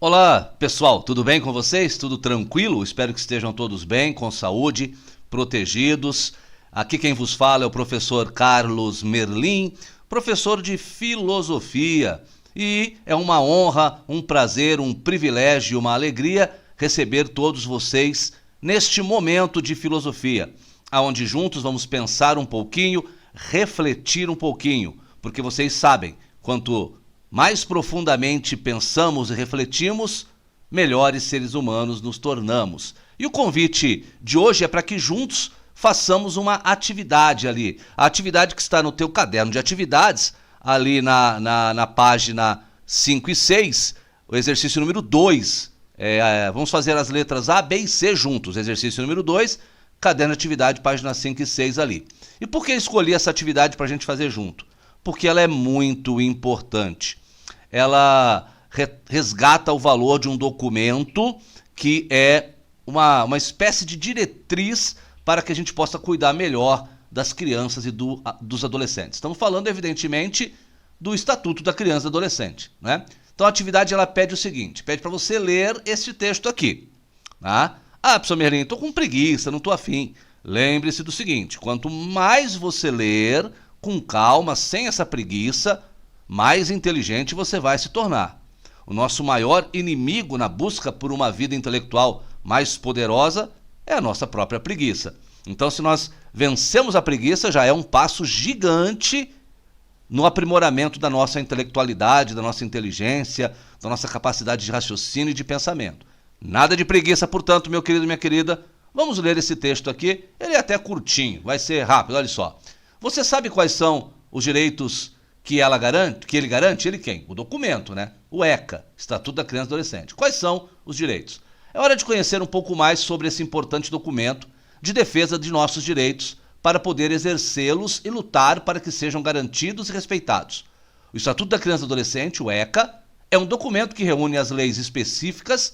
Olá, pessoal, tudo bem com vocês? Tudo tranquilo? Espero que estejam todos bem, com saúde, protegidos. Aqui quem vos fala é o professor Carlos Merlim, professor de filosofia. E é uma honra, um prazer, um privilégio, uma alegria receber todos vocês neste momento de filosofia, onde juntos vamos pensar um pouquinho, refletir um pouquinho, porque vocês sabem, quanto mais profundamente pensamos e refletimos, melhores seres humanos nos tornamos. E o convite de hoje é para que juntos façamos uma atividade ali. A atividade que está no teu caderno de atividades, ali na página 5 e 6, o exercício número 2. Vamos fazer as letras A, B e C juntos. Exercício número 2, caderno de atividade, página 5 e 6 ali. E por que escolhi essa atividade para a gente fazer junto? Porque ela é muito importante. Ela resgata o valor de um documento que é uma espécie de diretriz para que a gente possa cuidar melhor das crianças e dos adolescentes. Estamos falando, evidentemente, do Estatuto da Criança e do Adolescente, né? Então a atividade ela pede o seguinte, pede para você ler este texto aqui. Tá? Professor Merlim, estou com preguiça, não estou afim. Lembre-se do seguinte, quanto mais você ler, com calma, sem essa preguiça, mais inteligente você vai se tornar. O nosso maior inimigo na busca por uma vida intelectual mais poderosa é a nossa própria preguiça. Então, se nós vencemos a preguiça, já é um passo gigante no aprimoramento da nossa intelectualidade, da nossa inteligência, da nossa capacidade de raciocínio e de pensamento. Nada de preguiça, portanto, meu querido e minha querida. Vamos ler esse texto aqui. Ele é até curtinho, vai ser rápido, olha só. Você sabe quais são os direitos que ele garante? Ele quem? O documento, né? O ECA, Estatuto da Criança e do Adolescente. Quais são os direitos? É hora de conhecer um pouco mais sobre esse importante documento de defesa de nossos direitos para poder exercê-los e lutar para que sejam garantidos e respeitados. O Estatuto da Criança e do Adolescente, o ECA, é um documento que reúne as leis específicas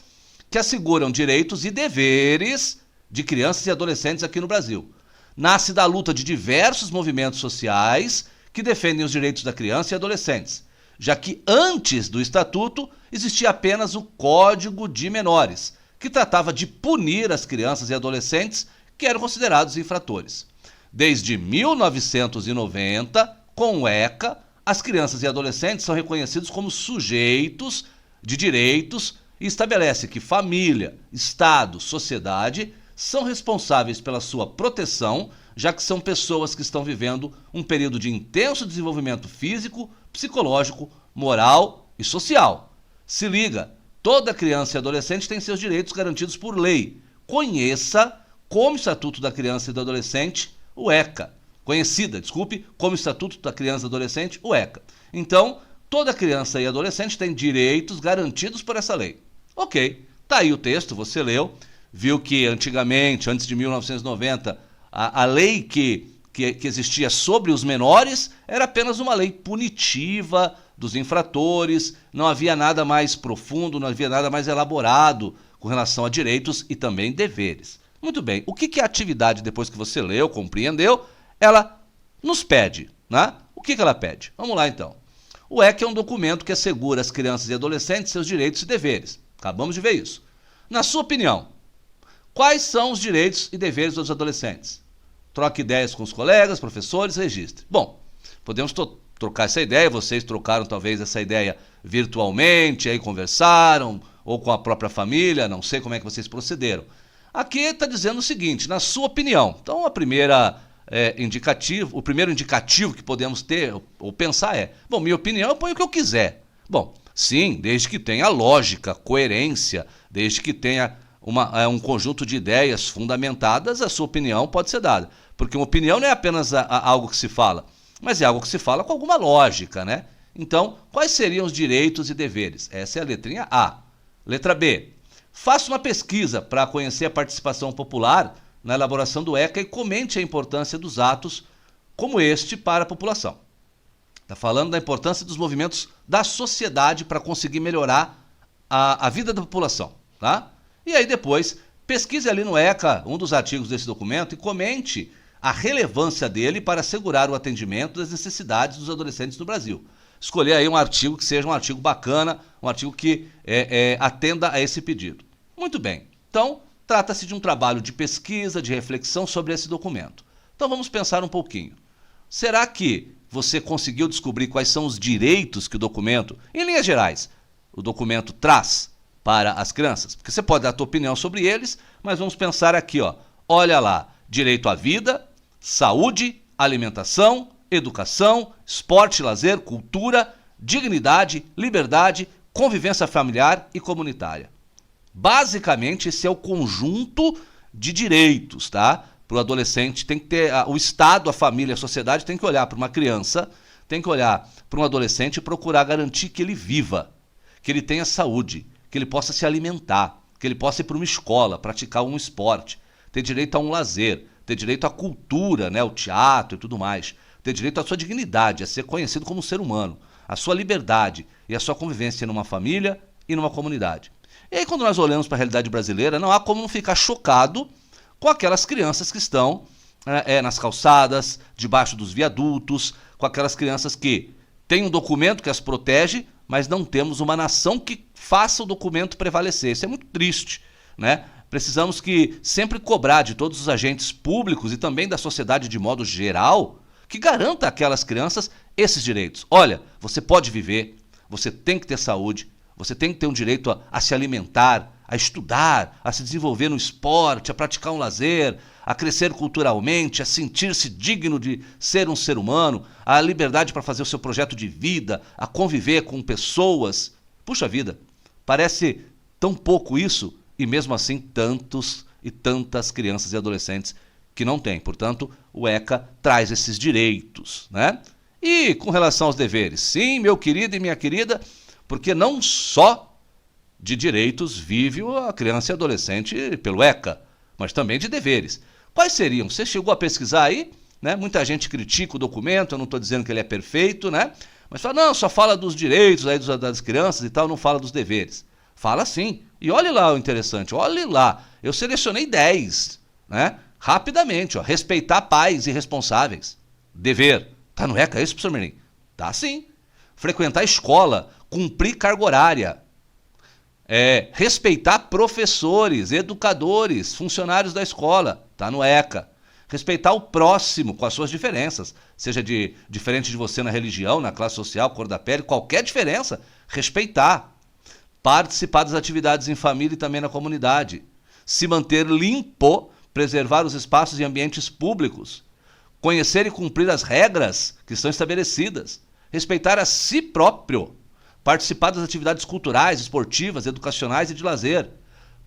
que asseguram direitos e deveres de crianças e adolescentes aqui no Brasil. Nasce da luta de diversos movimentos sociais que defendem os direitos da criança e adolescentes, já que antes do Estatuto existia apenas o Código de Menores, que tratava de punir as crianças e adolescentes que eram considerados infratores. Desde 1990, com o ECA, as crianças e adolescentes são reconhecidos como sujeitos de direitos e estabelece que família, Estado, sociedade são responsáveis pela sua proteção, já que são pessoas que estão vivendo um período de intenso desenvolvimento físico, psicológico, moral e social. Se liga, toda criança e adolescente tem seus direitos garantidos por lei. Conheça como Estatuto da Criança e do Adolescente, o ECA. Como Estatuto da Criança e do Adolescente, o ECA. Então, toda criança e adolescente tem direitos garantidos por essa lei. Ok, tá aí o texto, você leu, viu que antigamente, antes de 1990, a lei que existia sobre os menores era apenas uma lei punitiva dos infratores, não havia nada mais profundo, não havia nada mais elaborado com relação a direitos e também deveres. Muito bem, o que a atividade, depois que você leu, compreendeu, ela nos pede, né? O que ela pede? Vamos lá então. O ECA é um documento que assegura às crianças e adolescentes seus direitos e deveres. Acabamos de ver isso. Na sua opinião, quais são os direitos e deveres dos adolescentes? Troque ideias com os colegas, professores, registre. Bom, podemos trocar essa ideia, vocês trocaram talvez essa ideia virtualmente, aí conversaram, ou com a própria família, não sei como é que vocês procederam. Aqui está dizendo o seguinte, na sua opinião. Então, o primeiro indicativo que podemos ter ou pensar é, bom, minha opinião, eu ponho o que eu quiser. Bom, sim, desde que tenha lógica, coerência, desde que tenha um conjunto de ideias fundamentadas, a sua opinião pode ser dada. Porque uma opinião não é apenas algo que se fala, mas é algo que se fala com alguma lógica, né? Então, quais seriam os direitos e deveres? Essa é a letrinha A. Letra B. Faça uma pesquisa para conhecer a participação popular na elaboração do ECA e comente a importância dos atos como este para a população. Está falando da importância dos movimentos da sociedade para conseguir melhorar a vida da população, tá? E aí depois, pesquise ali no ECA, um dos artigos desse documento, e comente a relevância dele para assegurar o atendimento das necessidades dos adolescentes no Brasil. escolher aí um artigo que seja um artigo bacana, um artigo que atenda a esse pedido. Muito bem. Então, trata-se de um trabalho de pesquisa, de reflexão sobre esse documento. Então, vamos pensar um pouquinho. Será que você conseguiu descobrir quais são os direitos que o documento, em linhas gerais, o documento traz para as crianças? Porque você pode dar a sua opinião sobre eles, mas vamos pensar aqui, ó. Olha lá, direito à vida, saúde, alimentação, educação, esporte, lazer, cultura, dignidade, liberdade, convivência familiar e comunitária. Basicamente, esse é o conjunto de direitos, tá? Para o adolescente, tem que ter o Estado, a família, a sociedade tem que olhar para uma criança, tem que olhar para um adolescente e procurar garantir que ele viva, que ele tenha saúde, que ele possa se alimentar, que ele possa ir para uma escola, praticar um esporte, ter direito a um lazer, ter direito à cultura, né, o teatro e tudo mais, ter direito à sua dignidade, a ser conhecido como ser humano, a sua liberdade e a sua convivência numa família e numa comunidade. E aí, quando nós olhamos para a realidade brasileira, não há como não ficar chocado com aquelas crianças que estão nas calçadas, debaixo dos viadutos, com aquelas crianças que têm um documento que as protege, mas não temos uma nação que faça o documento prevalecer. Isso é muito triste, né? Precisamos que sempre cobrar de todos os agentes públicos e também da sociedade de modo geral que garanta àquelas crianças esses direitos. Olha, você pode viver, você tem que ter saúde, você tem que ter um direito a se alimentar, a estudar, a se desenvolver no esporte, a praticar um lazer, a crescer culturalmente, a sentir-se digno de ser um ser humano, a liberdade para fazer o seu projeto de vida, a conviver com pessoas. Puxa vida, parece tão pouco isso e mesmo assim tantos e tantas crianças e adolescentes que não têm. Portanto, o ECA traz esses direitos, né? E com relação aos deveres, sim, meu querido e minha querida, porque não só de direitos vive a criança e adolescente pelo ECA, mas também de deveres. Quais seriam? Você chegou a pesquisar aí? Né? Muita gente critica o documento, eu não estou dizendo que ele é perfeito, né? Mas fala, não, só fala dos direitos aí das crianças e tal, não fala dos deveres. Fala sim. E olhe lá o interessante, olhe lá. Eu selecionei 10, né? Rapidamente, ó. Respeitar pais e responsáveis. Dever. Tá no ECA isso, professor Merlin? Tá sim. Frequentar a escola, cumprir carga horária. Respeitar professores, educadores, funcionários da escola, tá no ECA. Respeitar o próximo com as suas diferenças, seja diferente de você na religião, na classe social, cor da pele, qualquer diferença, respeitar. Participar das atividades em família e também na comunidade. Se manter limpo, preservar os espaços e ambientes públicos. Conhecer e cumprir as regras que estão estabelecidas. Respeitar a si próprio. Participar das atividades culturais, esportivas, educacionais e de lazer.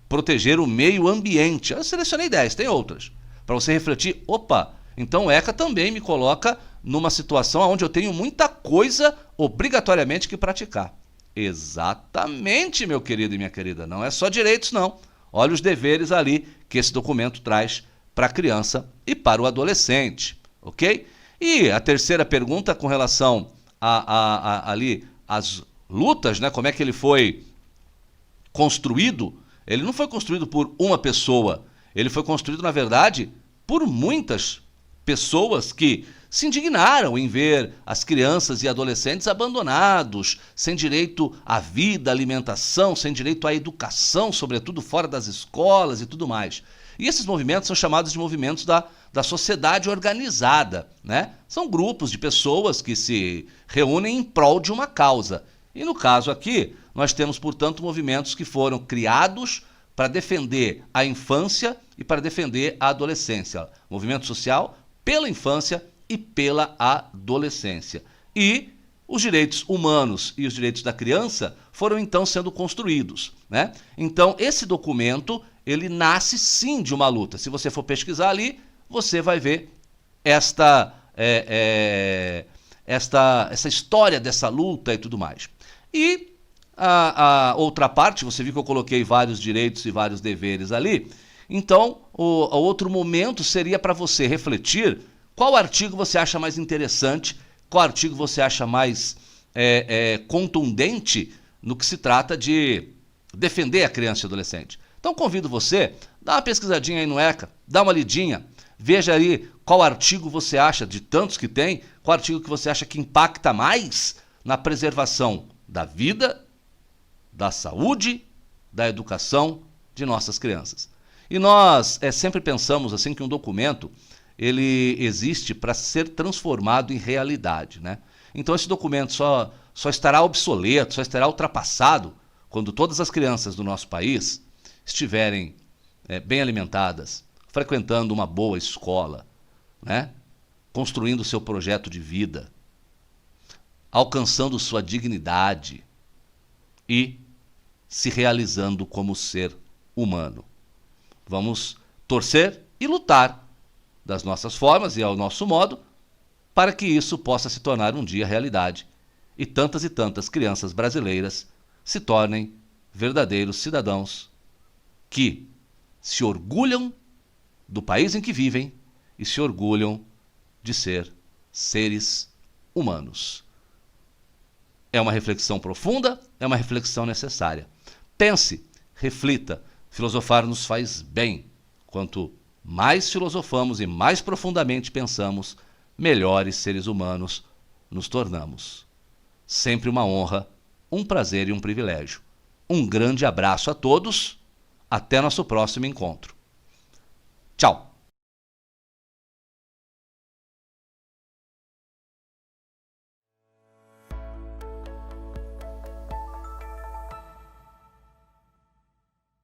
Proteger o meio ambiente. Eu selecionei 10, tem outras. Para você refletir, opa, então o ECA também me coloca numa situação onde eu tenho muita coisa obrigatoriamente que praticar. Exatamente, meu querido e minha querida. Não é só direitos, não. Olha os deveres ali que esse documento traz para a criança e para o adolescente, ok? E a terceira pergunta com relação ali às lutas, né? Como é que ele foi construído? Ele não foi construído por uma pessoa. Ele foi construído, na verdade, por muitas pessoas que se indignaram em ver as crianças e adolescentes abandonados, sem direito à vida, à alimentação, sem direito à educação, sobretudo fora das escolas e tudo mais. E esses movimentos são chamados de movimentos da sociedade organizada, né? São grupos de pessoas que se reúnem em prol de uma causa. E no caso aqui, nós temos, portanto, movimentos que foram criados para defender a infância e para defender a adolescência. Movimento social pela infância e pela adolescência. E os direitos humanos e os direitos da criança foram então sendo construídos, né? Então esse documento, ele nasce sim de uma luta. Se você for pesquisar ali, você vai ver essa história dessa luta e tudo mais. E a outra parte, você viu que eu coloquei vários direitos e vários deveres ali. Então, o outro momento seria para você refletir qual artigo você acha mais interessante, qual artigo você acha mais contundente no que se trata de defender a criança e adolescente. Então, convido você, dá uma pesquisadinha aí no ECA, dá uma lidinha, veja aí qual artigo você acha, de tantos que tem, qual artigo que você acha que impacta mais na preservação da vida, da saúde, da educação de nossas crianças. E nós sempre pensamos assim que um documento ele existe para ser transformado em realidade, né? Então esse documento só estará obsoleto, só estará ultrapassado quando todas as crianças do nosso país estiverem bem alimentadas, frequentando uma boa escola, né? Construindo seu projeto de vida, alcançando sua dignidade e se realizando como ser humano. Vamos torcer e lutar das nossas formas e ao nosso modo para que isso possa se tornar um dia realidade e tantas crianças brasileiras se tornem verdadeiros cidadãos que se orgulham do país em que vivem e se orgulham de ser seres humanos. É uma reflexão profunda, é uma reflexão necessária. Pense, reflita, filosofar nos faz bem. Quanto mais filosofamos e mais profundamente pensamos, melhores seres humanos nos tornamos. Sempre uma honra, um prazer e um privilégio. Um grande abraço a todos, até nosso próximo encontro. Tchau!